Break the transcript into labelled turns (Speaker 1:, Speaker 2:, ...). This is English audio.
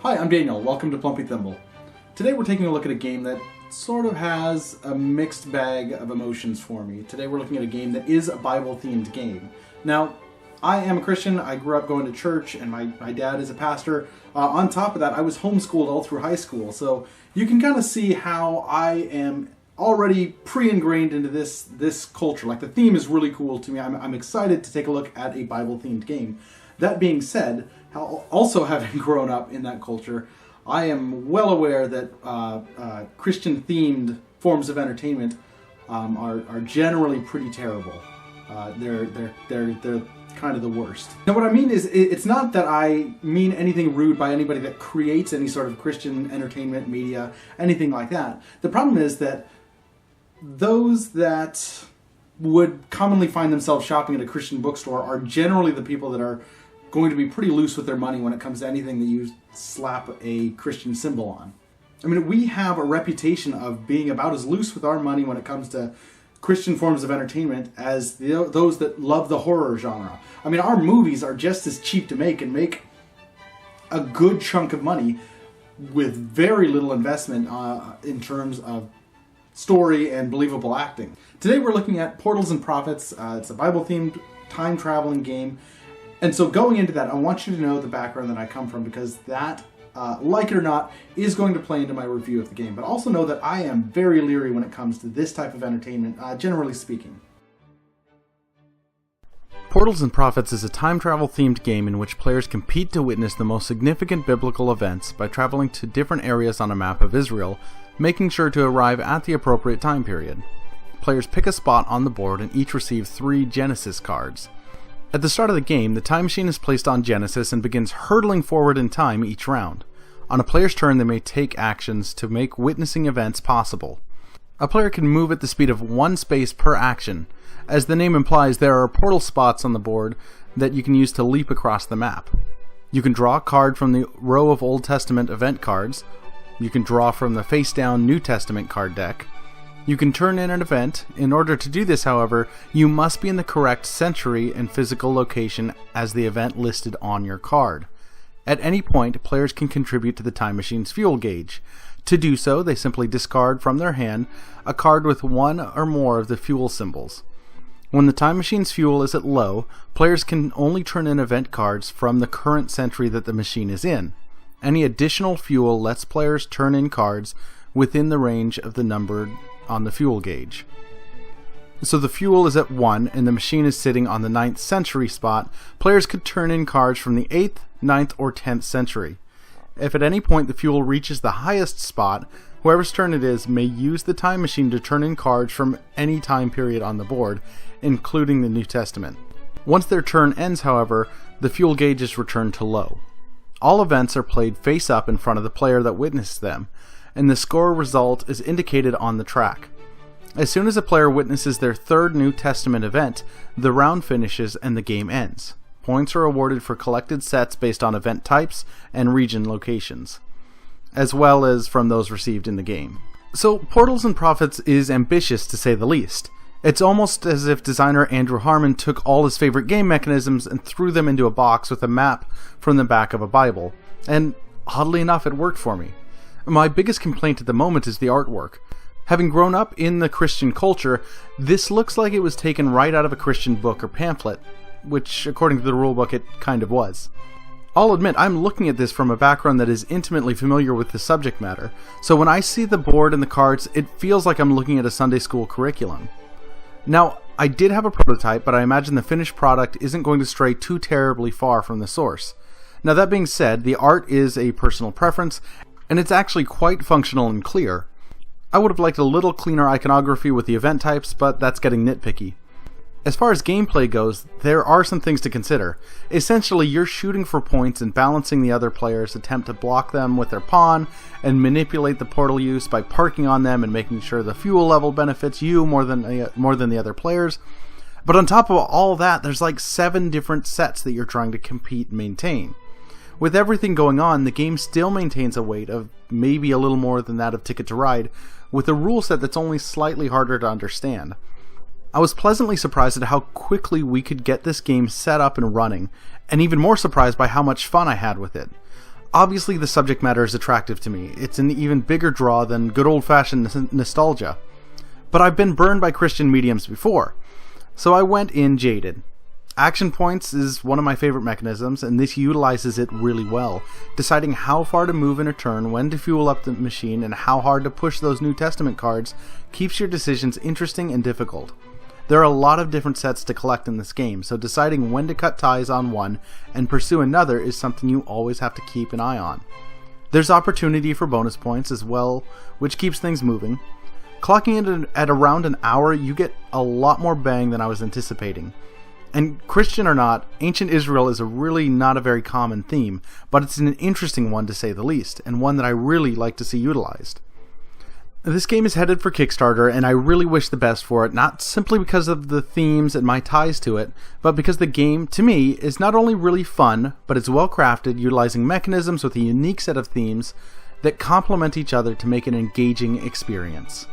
Speaker 1: Hi, I'm Daniel. Welcome to Plumpy Thimble. Today we're taking a look at a game that sort of has a mixed bag of emotions for me. Today we're looking at a game that is a Bible-themed game. Now, I am a Christian. I grew up going to church, and my dad is a pastor. On top of that, I was homeschooled all through high school, so you can kind of see how I am already pre-ingrained into this culture. Like, the theme is really cool to me. I'm excited to take a look at a Bible-themed game. That being said, also having grown up in that culture, I am well aware that Christian-themed forms of entertainment are generally pretty terrible. They're kind of the worst. Now, what I mean is, it's not that I mean anything rude by anybody that creates any sort of Christian entertainment media, anything like that. The problem is that those that would commonly find themselves shopping at a Christian bookstore are generally the people that are going to be pretty loose with their money when it comes to anything that you slap a Christian symbol on. I mean, we have a reputation of being about as loose with our money when it comes to Christian forms of entertainment as those that love the horror genre. I mean, our movies are just as cheap to make and make a good chunk of money with very little investment in terms of story and believable acting. Today we're looking at Portals and Prophets. It's a Bible-themed time-traveling game. And so going into that, I want you to know the background that I come from, because that, like it or not, is going to play into my review of the game. But also know that I am very leery when it comes to this type of entertainment, generally speaking.
Speaker 2: Portals and Prophets is a time travel themed game in which players compete to witness the most significant biblical events by traveling to different areas on a map of Israel, making sure to arrive at the appropriate time period. Players pick a spot on the board and each receive 3 Genesis cards. At the start of the game, the time machine is placed on Genesis and begins hurtling forward in time each round. On a player's turn, they may take actions to make witnessing events possible. A player can move at the speed of 1 space per action. As the name implies, there are portal spots on the board that you can use to leap across the map. You can draw a card from the row of Old Testament event cards. You can draw from the face-down New Testament card deck. You can turn in an event. In order to do this, however, you must be in the correct century and physical location as the event listed on your card. At any point, players can contribute to the time machine's fuel gauge. To do so, they simply discard from their hand a card with one or more of the fuel symbols. When the time machine's fuel is at low, players can only turn in event cards from the current century that the machine is in. Any additional fuel lets players turn in cards within the range of the number on the fuel gauge. So the fuel is at 1 and the machine is sitting on the 9th century spot. Players could turn in cards from the 8th, 9th, or 10th century. If at any point the fuel reaches the highest spot, whoever's turn it is may use the time machine to turn in cards from any time period on the board, including the New Testament. Once their turn ends, however, the fuel gauge is returned to low. All events are played face up in front of the player that witnessed them, and the score result is indicated on the track. As soon as a player witnesses their 3rd New Testament event, the round finishes and the game ends. Points are awarded for collected sets based on event types and region locations, as well as from those received in the game. So Portals and Prophets is ambitious, to say the least. It's almost as if designer Andrew Harmon took all his favorite game mechanisms and threw them into a box with a map from the back of a Bible. And oddly enough, it worked for me. My biggest complaint at the moment is the artwork. Having grown up in the Christian culture, this looks like it was taken right out of a Christian book or pamphlet, which, according to the rulebook, it kind of was. I'll admit, I'm looking at this from a background that is intimately familiar with the subject matter, so when I see the board and the cards, it feels like I'm looking at a Sunday school curriculum. Now, I did have a prototype, but I imagine the finished product isn't going to stray too terribly far from the source. Now, that being said, the art is a personal preference, and it's actually quite functional and clear. I would have liked a little cleaner iconography with the event types, but that's getting nitpicky. As far as gameplay goes, there are some things to consider. Essentially, you're shooting for points and balancing the other players' attempt to block them with their pawn, and manipulate the portal use by parking on them and making sure the fuel level benefits you more than the other players. But on top of all that, there's like 7 different sets that you're trying to compete and maintain. With everything going on, the game still maintains a weight of maybe a little more than that of Ticket to Ride, with a rule set that's only slightly harder to understand. I was pleasantly surprised at how quickly we could get this game set up and running, and even more surprised by how much fun I had with it. Obviously, the subject matter is attractive to me. It's an even bigger draw than good old-fashioned nostalgia. But I've been burned by Christian mediums before, so I went in jaded. Action points is one of my favorite mechanisms, and this utilizes it really well, deciding how far to move in a turn, when to fuel up the machine, and how hard to push those New Testament cards keeps your decisions interesting and difficult. There are a lot of different sets to collect in this game, so deciding when to cut ties on one and pursue another is something you always have to keep an eye on. There's opportunity for bonus points as well, which keeps things moving. Clocking it at around an hour, you get a lot more bang than I was anticipating. And Christian or not, ancient Israel is really not a very common theme, but it's an interesting one to say the least, and one that I really like to see utilized. This game is headed for Kickstarter, and I really wish the best for it, not simply because of the themes and my ties to it, but because the game, to me, is not only really fun, but it's well crafted, utilizing mechanisms with a unique set of themes that complement each other to make an engaging experience.